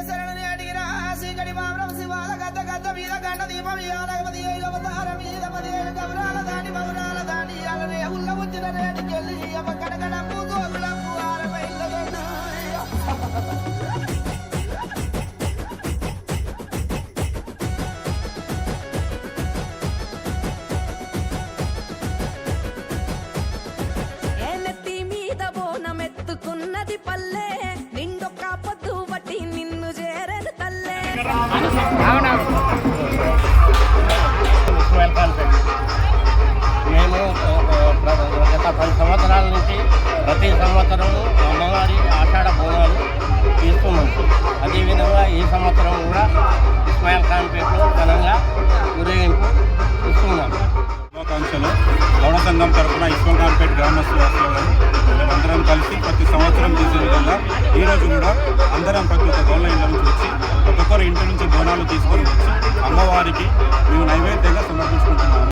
శరణని అడిగిన శ్రీకడి బాబరం శివాల గద్ద గద్ద మీద గంట దీపం యాలగపతి అవతార మీద 15 గౌరాల దాని బౌరాల దాని అలనే ఉల్ల వచ్చిన రేడికెళ్ళి అమ్మ కడగడ పూజోగులకు ఆరబైల్లదన్నా పల్లె నిండొక్క పొద్దు బట్టి నిన్ను చేరదు తల్లే. మేము గత 10 సంవత్సరాల నుంచి ప్రతి సంవత్సరం అమ్మవారి ఆషాఢ బోనాలు తీస్తున్నాం. అదేవిధంగా ఈ సంవత్సరం కూడా ఇస్మాయిల్ ఖాన్పేటలో ఘనంగా ఊరేగింపు ఇస్తున్నాం. శుభాకాంక్షలు. గౌడ సంఘం తరఫున ఇస్మాయిల్ ఖాన్పేట గ్రామస్తులు మేమందరం కలిసి ప్రతి సంవత్సరం చేసే విధంగా ఈరోజు కూడా అందరం ప్రతి ఒక్క గౌళ్ళ ఇళ్ళ నుంచి వచ్చి ఒక్కొక్కరు ఇంటి నుంచి బోనాలు తీసుకొని వచ్చి అమ్మవారికి మేము నైవేద్యంగా సమర్పించుకుంటున్నాము.